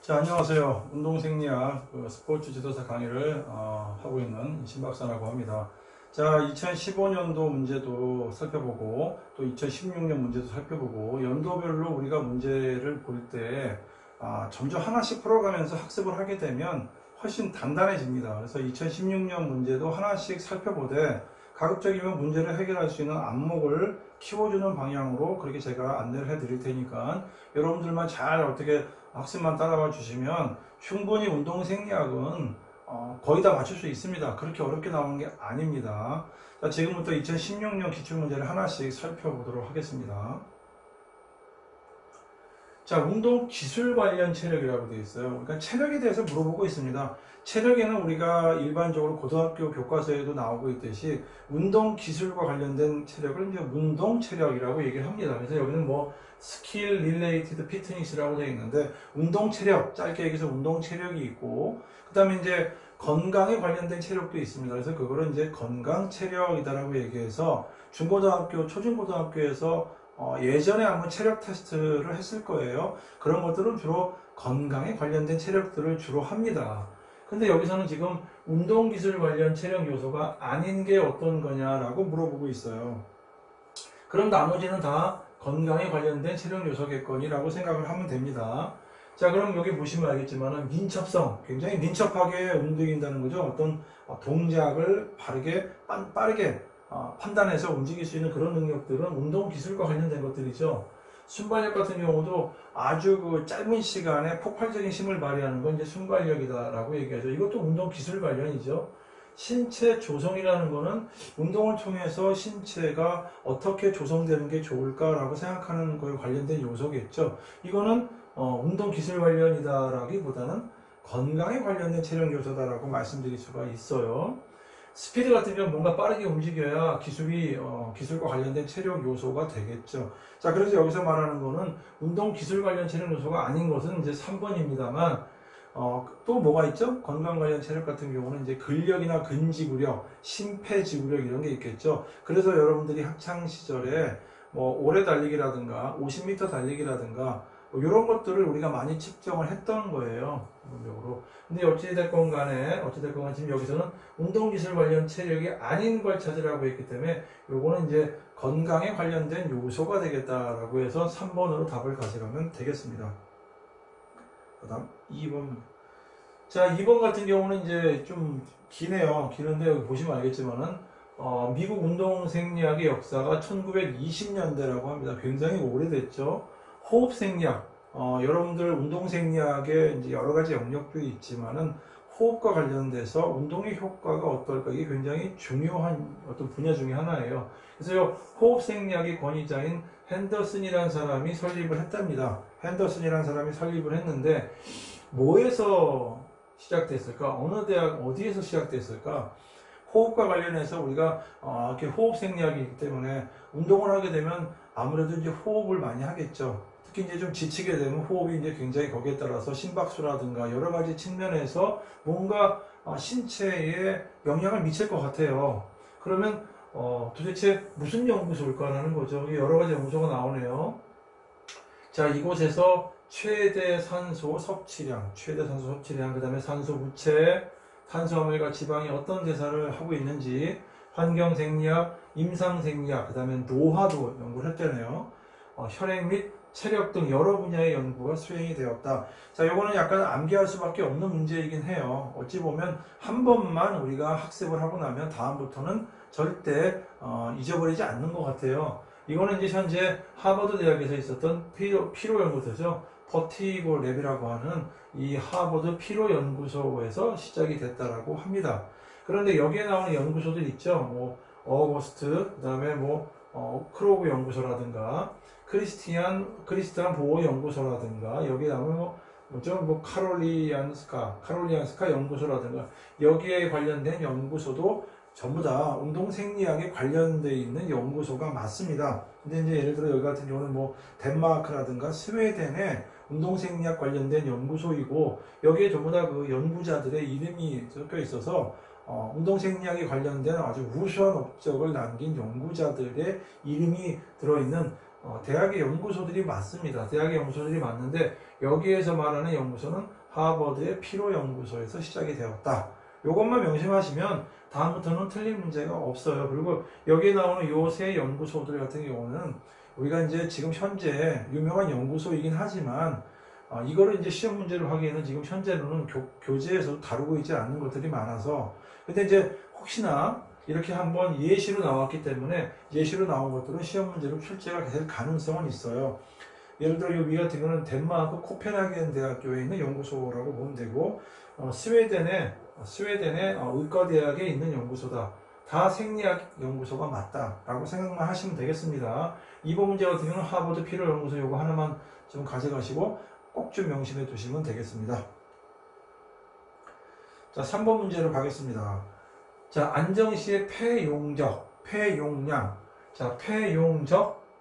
자, 안녕하세요. 운동생리학 스포츠 지도사 강의를 하고 있는 신박사라고 합니다. 자, 2015년도 문제도 살펴보고 또 2016년 문제도 살펴보고 연도별로 우리가 문제를 볼 때 점점 하나씩 풀어가면서 학습을 하게 되면 훨씬 단단해집니다. 그래서 2016년 문제도 하나씩 살펴보되 가급적이면 문제를 해결할 수 있는 안목을 키워주는 방향으로 그렇게 제가 안내를 해 드릴 테니까 여러분들만 잘 어떻게 학습만 따라와 주시면 충분히 운동생리학은 거의 다 맞출 수 있습니다. 그렇게 어렵게 나오는 게 아닙니다. 자, 지금부터 2016년 기출문제를 하나씩 살펴보도록 하겠습니다. 자, 운동 기술 관련 체력이라고 되어 있어요. 그러니까 체력에 대해서 물어보고 있습니다. 체력에는 우리가 일반적으로 고등학교 교과서에도 나오고 있듯이 운동 기술과 관련된 체력을 이제 운동 체력이라고 얘기를 합니다. 그래서 여기는 뭐 스킬 릴레이티드 피트니스라고 되어 있는데 운동 체력, 짧게 얘기해서 운동 체력이 있고 그다음에 이제 건강에 관련된 체력도 있습니다. 그래서 그거를 이제 건강 체력이다라고 얘기해서 중고등학교, 초중고등학교에서 예전에 한번 체력 테스트를 했을 거예요. 그런 것들은 주로 건강에 관련된 체력들을 주로 합니다. 근데 여기서는 지금 운동기술 관련 체력 요소가 아닌 게 어떤 거냐라고 물어보고 있어요. 그럼 나머지는 다 건강에 관련된 체력 요소겠거니라고 생각을 하면 됩니다. 자, 그럼 여기 보시면 알겠지만은 민첩성, 굉장히 민첩하게 움직인다는 거죠. 어떤 동작을 빠르게 판단해서 움직일 수 있는 그런 능력들은 운동기술과 관련된 것들이죠. 순발력 같은 경우도 아주 그 짧은 시간에 폭발적인 힘을 발휘하는 건 이제 순발력이다라고 얘기하죠. 이것도 운동기술 관련이죠. 신체 조성이라는 거는 운동을 통해서 신체가 어떻게 조성되는 게 좋을까라고 생각하는 거에 관련된 요소겠죠. 이거는 운동기술 관련이다라기보다는 건강에 관련된 체력 요소다라고 말씀드릴 수가 있어요. 스피드 같은 경우는 뭔가 빠르게 움직여야 기술과 관련된 체력 요소가 되겠죠. 자, 그래서 여기서 말하는 거는 운동 기술 관련 체력 요소가 아닌 것은 이제 3번입니다만, 또 뭐가 있죠? 건강 관련 체력 같은 경우는 이제 근력이나 근지구력, 심폐지구력 이런 게 있겠죠. 그래서 여러분들이 학창 시절에 뭐 오래 달리기라든가 50m 달리기라든가 이런 것들을 우리가 많이 측정을 했던 거예요. 기본적으로. 근데 어찌됐건 간에 지금 여기서는 운동기술 관련 체력이 아닌 걸 찾으라고 했기 때문에 요거는 이제 건강에 관련된 요소가 되겠다라고 해서 3번으로 답을 가져가면 되겠습니다. 그 다음 2번. 자, 2번 같은 경우는 이제 좀 기네요. 기는데 여기 보시면 알겠지만은 미국 운동생리학의 역사가 1920년대라고 합니다. 굉장히 오래됐죠. 호흡생리학, 여러분들 운동생리학에 이제 여러 가지 영역들이 있지만은 호흡과 관련돼서 운동의 효과가 어떨까 이게 굉장히 중요한 어떤 분야 중에 하나예요. 그래서 호흡생리학의 권위자인 핸더슨이라는 사람이 설립을 했답니다. 핸더슨이라는 사람이 설립을 했는데 뭐에서 시작됐을까? 어느 대학 어디에서 시작됐을까? 호흡과 관련해서 우리가 이렇게 호흡생리학이기 때문에 운동을 하게 되면 아무래도 이제 호흡을 많이 하겠죠. 특히 이제 좀 지치게 되면 호흡이 이제 굉장히 거기에 따라서 심박수라든가 여러 가지 측면에서 뭔가 신체에 영향을 미칠 것 같아요. 그러면 도대체 무슨 연구소일까라는 거죠. 여러 가지 연구소가 나오네요. 자, 이곳에서 최대 산소 섭취량, 그 다음에 산소 부채, 탄수화물과 지방이 어떤 대사를 하고 있는지, 환경생리학, 임상생리학, 그 다음에 노화도 연구를 했잖아요. 혈액 및 체력 등 여러 분야의 연구가 수행이 되었다. 자, 요거는 약간 암기할 수밖에 없는 문제이긴 해요. 어찌 보면 한 번만 우리가 학습을 하고 나면 다음부터는 절대 잊어버리지 않는 것 같아요. 이거는 이제 현재 하버드 대학에서 있었던 피로 연구소죠. 버티고 랩이라고 하는 이 하버드 피로 연구소에서 시작이 됐다라고 합니다. 그런데 여기에 나오는 연구소들 있죠. 뭐 어거스트, 그 다음에 뭐 크로그 연구소라든가 크리스티안 보호 연구소라든가 여기에 나오는 뭐 카롤리안스카 연구소라든가 여기에 관련된 연구소도 전부 다 운동생리학에 관련되어 있는 연구소가 맞습니다. 근데 이제 예를 들어 여기 같은 경우는 뭐 덴마크라든가 스웨덴의 운동생리학 관련된 연구소이고 여기에 전부 다 그 연구자들의 이름이 적혀 있어서 운동생리학에 관련된 아주 우수한 업적을 남긴 연구자들의 이름이 들어있는 대학의 연구소들이 맞습니다. 대학의 연구소들이 맞는데 여기에서 말하는 연구소는 하버드의 피로 연구소에서 시작이 되었다. 이것만 명심하시면 다음부터는 틀릴 문제가 없어요. 그리고 여기에 나오는 요 세 연구소들 같은 경우는 우리가 이제 지금 현재 유명한 연구소이긴 하지만 이거를 이제 시험 문제로 하기에는 지금 현재로는 교재에서 다루고 있지 않는 것들이 많아서 근데 이제 혹시나 이렇게 한번 예시로 나왔기 때문에 예시로 나온 것들은 시험 문제로 출제가 될 가능성은 있어요. 예를 들어 이 위 같은 경우는 덴마크 코펜하겐 대학교에 있는 연구소라고 보면 되고 스웨덴의 의과대학에 있는 연구소다. 다 생리학 연구소가 맞다라고 생각만 하시면 되겠습니다. 2번 문제 같은 경우는 하버드 피로 연구소 요거 하나만 좀 가져가시고 꼭 좀 명심해 두시면 되겠습니다. 자, 3번 문제로 가겠습니다. 자, 안정시의 폐용적, 폐용량. 자,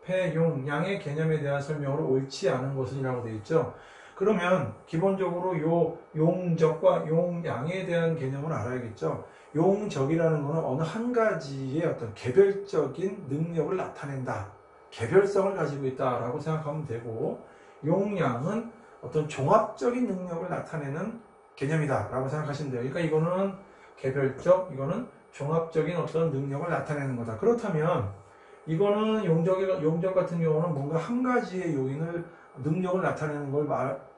폐용량의 개념에 대한 설명으로 옳지 않은 것은이라고 되어 있죠. 그러면 기본적으로 요 용적과 용량에 대한 개념을 알아야겠죠. 용적이라는 것은 어느 한 가지의 어떤 개별적인 능력을 나타낸다. 개별성을 가지고 있다라고 생각하면 되고, 용량은 어떤 종합적인 능력을 나타내는 개념이다 라고 생각하시면 돼요. 그러니까 이거는 개별적, 이거는 종합적인 어떤 능력을 나타내는 거다. 그렇다면 이거는 용적 같은 경우는 뭔가 한 가지의 능력을 나타내는 걸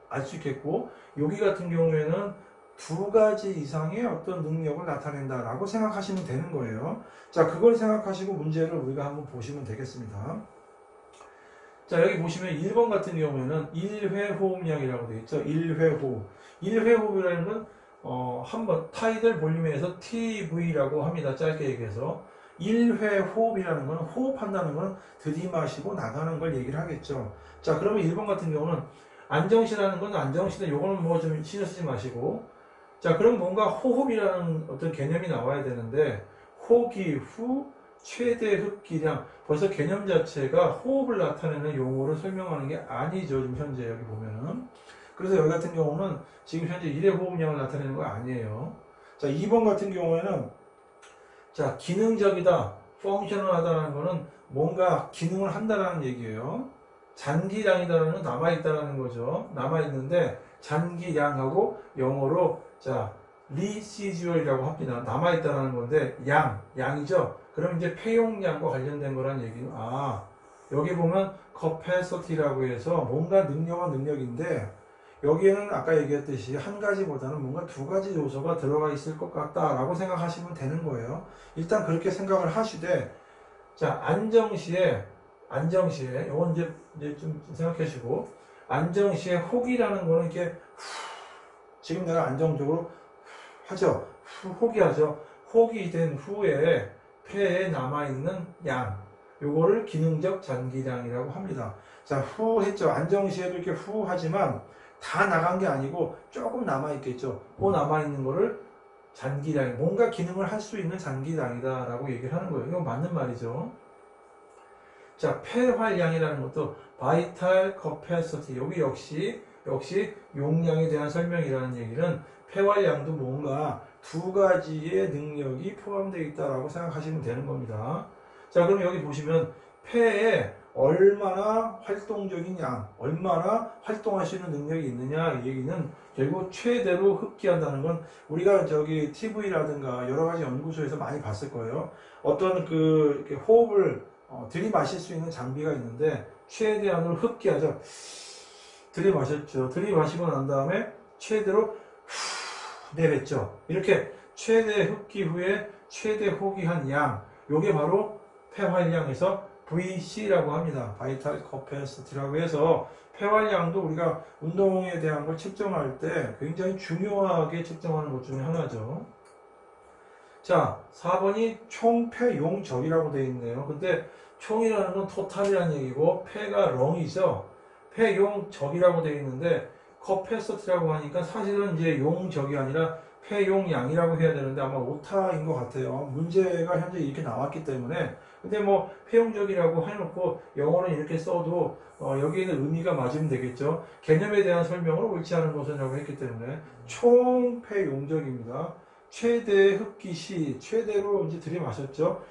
알 수 있겠고, 여기 같은 경우에는 두 가지 이상의 어떤 능력을 나타낸다 라고 생각하시면 되는 거예요. 자, 그걸 생각하시고 문제를 우리가 한번 보시면 되겠습니다. 자, 여기 보시면 1번 같은 경우에는 1회 호흡량이라고 되어 있죠. 1회 호흡. 1회 호흡이라는 건 한번 타이들 볼륨에서 TV라고 합니다. 짧게 얘기해서 1회 호흡이라는 건 호흡한다는 건 들이마시고 나가는 걸 얘기를 하겠죠. 자, 그러면 1번 같은 경우는 안정시라는 건 안정시는 요거는 뭐 좀 신경 쓰지 마시고, 자, 그럼 뭔가 호흡이라는 어떤 개념이 나와야 되는데 호기 후 최대 흡기량, 벌써 개념 자체가 호흡을 나타내는 용어를 설명하는 게 아니죠. 지금 현재 여기 보면은. 그래서 여기 같은 경우는 지금 현재 1회 호흡량을 나타내는 거 아니에요. 자, 2번 같은 경우에는 자, 기능적이다, 펑셔널하다는 거는 뭔가 기능을 한다는 얘기예요. 잔기량이다라는 건 남아있다는 거죠. 남아있는데 잔기량하고 영어로 자, 리시주얼이라고 합니다. 남아있다는 건데 양이죠. 그럼 이제 폐용량과 관련된 거란 얘기는 여기 보면 capacity라고 해서 뭔가 능력인데 여기에는 아까 얘기했듯이 한 가지보다는 뭔가 두 가지 요소가 들어가 있을 것 같다라고 생각하시면 되는 거예요. 일단 그렇게 생각을 하시되, 자, 안정시에 이건 이제 좀 생각하시고, 안정시에 혹이라는 거는 이렇게 지금 내가 안정적으로 하죠. 혹이하죠. 혹이 된 후에 폐에 남아있는 양, 요거를 기능적 잔기량이라고 합니다. 자, 후 했죠. 안정시에도 이렇게 후 하지만 다 나간 게 아니고 조금 남아있겠죠. 그 남아있는 거를 잔기량, 뭔가 기능을 할 수 있는 잔기량이다 라고 얘기를 하는 거예요. 이건 맞는 말이죠. 자, 폐활량이라는 것도 바이탈 커패시티, 여기 역시 용량에 대한 설명이라는 얘기는 폐활량도 뭔가 두 가지의 능력이 포함되어 있다라고 생각하시면 되는 겁니다. 자, 그럼 여기 보시면 폐에 얼마나 활동적인 양, 얼마나 활동할 수 있는 능력이 있느냐, 이 얘기는 결국 최대로 흡기한다는 건 우리가 저기 TV라든가 여러 가지 연구소에서 많이 봤을 거예요. 어떤 이렇게 호흡을 들이마실 수 있는 장비가 있는데 최대한으로 흡기하죠. 들이마셨죠. 들이마시고 난 다음에 최대로 내뱉죠. 이렇게 최대 흡기 후에 최대 호기한 양, 요게 바로 폐활량에서 VC라고 합니다. 바이탈 커패시티라고 해서 폐활량도 우리가 운동에 대한 걸 측정할 때 굉장히 중요하게 측정하는 것 중에 하나죠. 자, 4번이 총폐용적이라고 되어 있네요. 근데 총이라는 건 토탈이라는 얘기고 폐가 렁이죠. 폐용적이라고 되어 있는데 커패시티라고 하니까 사실은 이제 용적이 아니라 폐용량이라고 해야 되는데 아마 오타인 것 같아요. 문제가 현재 이렇게 나왔기 때문에. 근데 뭐 폐용적이라고 해놓고 영어는 이렇게 써도 여기에는 의미가 맞으면 되겠죠. 개념에 대한 설명을 옳지 않은 것이라고 했기 때문에 총폐용적입니다. 최대 흡기 시 최대로 이제 들이마셨죠.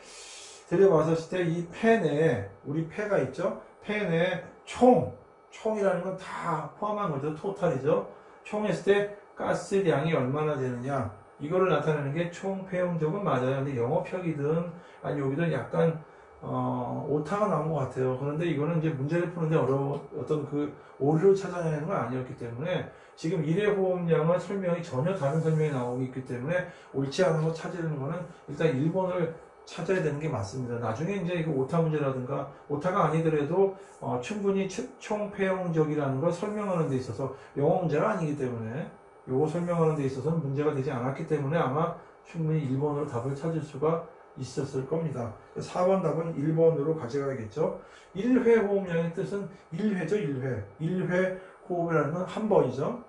들이마셨을 때 이 폐 내에 우리 폐가 있죠. 팬의 총이라는 건 다 포함한 거죠. 토탈이죠. 총 했을 때 가스량이 얼마나 되느냐, 이거를 나타내는 게 총 폐용적은 맞아요. 근데 영어표기든 아니 여기든 약간 오타가 나온 것 같아요. 그런데 이거는 이제 문제를 푸는데 어떤 그 오류를 찾아내는 건 아니었기 때문에 지금 일회 호흡량은 설명이 전혀 다른 설명이 나오고 있기 때문에 옳지 않은 거 찾으려는 거는 일단 1번을 찾아야 되는 게 맞습니다. 나중에 이제 이거 오타 문제라든가 오타가 아니더라도 충분히 총폐용적이라는 걸 설명하는 데 있어서 영어 문제가 아니기 때문에 요거 설명하는 데 있어서는 문제가 되지 않았기 때문에 아마 충분히 1번으로 답을 찾을 수가 있었을 겁니다. 4번 답은 1번으로 가져가야겠죠. 1회 호흡량의 뜻은 1회죠. 1회 호흡이라는 건 한 번이죠.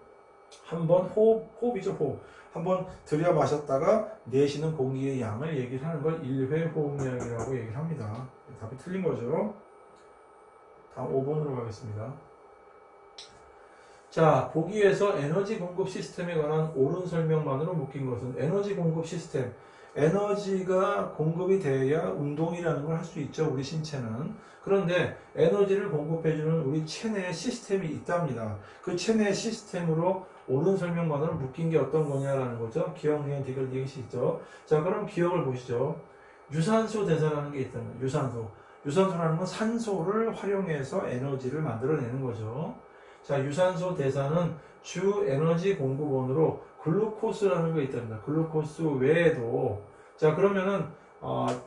한 번 호흡이죠. 호흡. 한번 들여 마셨다가 내쉬는 공기의 양을 얘기를 하는 걸 1회 호흡량이라고 얘기를 합니다. 답이 틀린 거죠. 다음 5번으로 가겠습니다. 자, 보기에서 에너지 공급 시스템에 관한 옳은 설명만으로 묶인 것은 에너지 공급 시스템. 에너지가 공급이 돼야 운동이라는 걸 할 수 있죠. 우리 신체는. 그런데 에너지를 공급해주는 우리 체내의 시스템이 있답니다. 그 체내의 시스템으로 옳은 설명만으로 묶인 게 어떤 거냐라는 거죠. 기억, 니은, 디귿, 니귿이 있죠. 자, 그럼 기억을 보시죠. 유산소 대사라는 게 있다면 유산소. 유산소라는 건 산소를 활용해서 에너지를 만들어내는 거죠. 자, 유산소 대사는 주 에너지 공급원으로 글루코스라는 게 있답니다. 글루코스 외에도. 자, 그러면은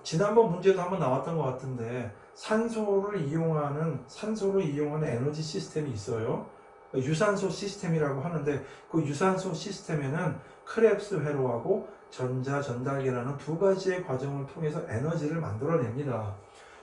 지난번 문제도 한번 나왔던 것 같은데 산소를 이용하는 에너지 시스템이 있어요. 유산소 시스템이라고 하는데 그 유산소 시스템에는 크렙스 회로하고 전자 전달계라는 두 가지의 과정을 통해서 에너지를 만들어냅니다.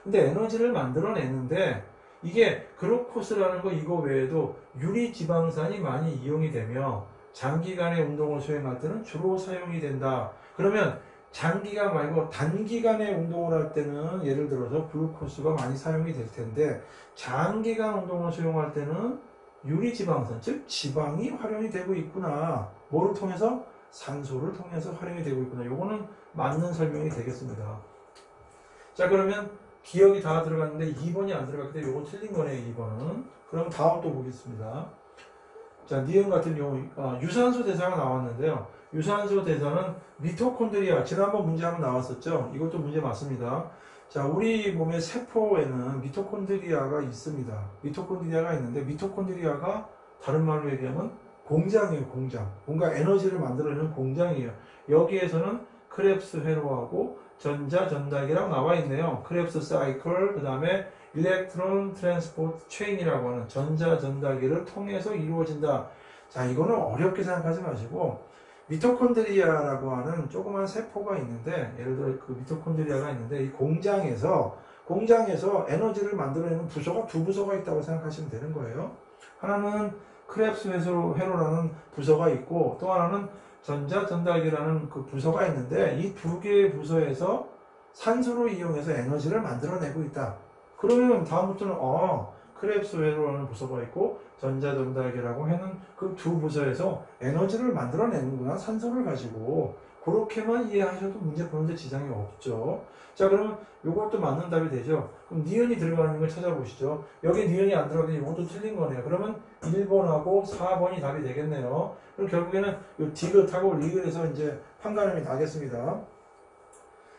근데 에너지를 만들어내는데 이게 글루코스라는 거 이거 외에도 유리지방산이 많이 이용이 되며 장기간의 운동을 수행할 때는 주로 사용이 된다. 그러면 장기간 말고 단기간의 운동을 할 때는 예를 들어서 글루코스가 많이 사용이 될 텐데 장기간 운동을 수행할 때는 유리지방산, 즉 지방이 활용이 되고 있구나. 뭐를 통해서? 산소를 통해서 활용이 되고 있구나. 요거는 맞는 설명이 되겠습니다. 자, 그러면 기억이 다 들어갔는데 2번이 안 들어갔기 때문에 요거 틀린 거네요. 2번은. 그럼 다음 또 보겠습니다. 자, 니은 같은 경우 유산소 대사가 나왔는데요. 유산소 대사는 미토콘드리아, 지난번 문제 한번 나왔었죠. 이것도 문제 맞습니다. 자, 우리 몸의 세포에는 미토콘드리아가 있습니다. 미토콘드리아가 있는데 미토콘드리아가 다른 말로 얘기하면 공장이에요. 공장. 뭔가 에너지를 만들어내는 공장이에요. 여기에서는 크렙스 회로하고 전자 전달기라고 나와 있네요. 크렙스 사이클, 그 다음에 일렉트론 트랜스포트 체인이라고 하는 전자 전달기를 통해서 이루어진다. 자, 이거는 어렵게 생각하지 마시고 미토콘드리아라고 하는 조그만 세포가 있는데, 예를 들어 그 미토콘드리아가 있는데 이 공장에서 에너지를 만들어내는 부서가 두 부서가 있다고 생각하시면 되는 거예요. 하나는 크렙스 회로라는 부서가 있고 또 하나는 전자 전달기라는 그 부서가 있는데 이 두 개의 부서에서 산소를 이용해서 에너지를 만들어내고 있다. 그러면 다음부터는 크렙스 회로라는 부서가 있고 전자 전달기라고 하는 그 두 부서에서 에너지를 만들어내는구나. 산소를 가지고. 그렇게만 이해하셔도 문제 푸는데 지장이 없죠. 자, 그러면 이것도 맞는 답이 되죠. 그럼 니은이 들어가는 걸 찾아보시죠. 여기 니은이 안 들어가면 이것도 틀린 거네요. 그러면 1번하고 4번이 답이 되겠네요. 그럼 결국에는 이 디귿하고 리귿에서 이제 판가름이 나겠습니다.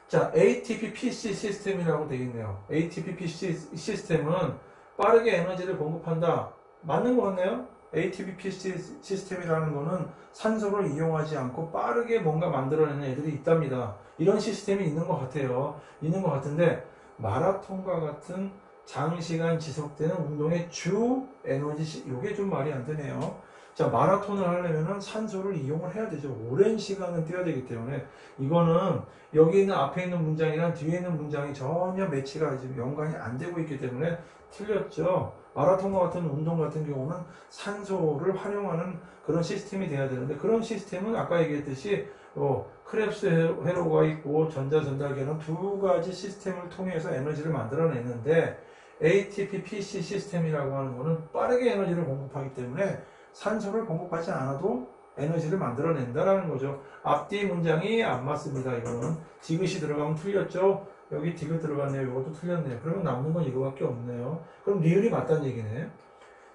자, ATP PC 시스템이라고 되어 있네요. ATP PC 시스템은 빠르게 에너지를 공급한다. 맞는 것 같네요. ATP PC 시스템이라는 거는 산소를 이용하지 않고 빠르게 뭔가 만들어내는 애들이 있답니다. 이런 시스템이 있는 것 같아요. 있는 것 같은데 마라톤과 같은 장시간 지속되는 운동의 주 에너지, 이게 좀 말이 안 되네요. 자, 마라톤을 하려면 산소를 이용을 해야 되죠. 오랜 시간은 뛰어야 되기 때문에 이거는 여기 있는 앞에 있는 문장이랑 뒤에 있는 문장이 전혀 매치가 지금 연관이 안 되고 있기 때문에 틀렸죠. 마라톤과 같은 운동 같은 경우는 산소를 활용하는 그런 시스템이 돼야 되는데 그런 시스템은 아까 얘기했듯이 크렙스 회로가 있고 전자 전달기는 두 가지 시스템을 통해서 에너지를 만들어내는데 ATP PC 시스템이라고 하는 거는 빠르게 에너지를 공급하기 때문에 산소를 공급하지 않아도 에너지를 만들어낸다라는 거죠. 앞뒤 문장이 안 맞습니다. 이거는 디귿이 들어가면 틀렸죠. 여기 디귿 들어갔네요. 이것도 틀렸네요. 그러면 남는 건 이거밖에 없네요. 그럼 리을이 맞다는 얘기네.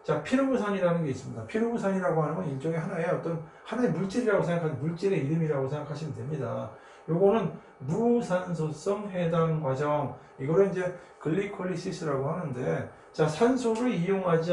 자, 피루부산이라는 게 있습니다. 피루부산이라고 하는 건 일종의 하나의 물질이라고 물질의 이름이라고 생각하시면 됩니다. 요거는 무산소성 해당 과정, 이거를 이제 글리콜리시스라고 하는데, 자, 산소를 이용하지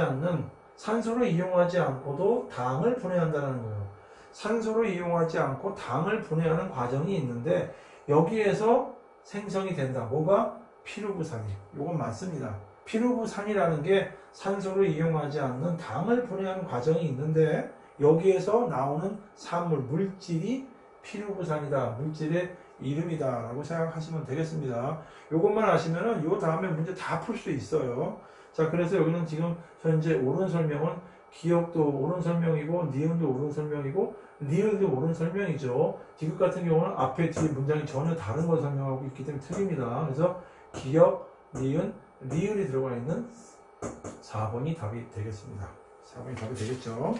않고도 당을 분해한다는 거예요. 산소를 이용하지 않고 당을 분해하는 과정이 있는데, 여기에서 생성이 된다. 뭐가? 피루부산이. 요건 맞습니다. 피루부산이라는 게 산소를 이용하지 않는 당을 분해하는 과정이 있는데, 여기에서 나오는 산물, 물질이 피루부산이다. 물질의 이름이다. 라고 생각하시면 되겠습니다. 요것만 아시면은 요 다음에 문제 다 풀 수 있어요. 자, 그래서 여기는 지금 현재 옳은 설명은 기억도 옳은 설명이고, 니은도 옳은 설명이고, 리을도 옳은 설명이죠. 디귿 같은 경우는 앞에 뒤에 문장이 전혀 다른 걸 설명하고 있기 때문에 틀립니다. 그래서 기억, 니은, 리을이 들어가 있는 4번이 답이 되겠습니다. 4번이 답이 되겠죠.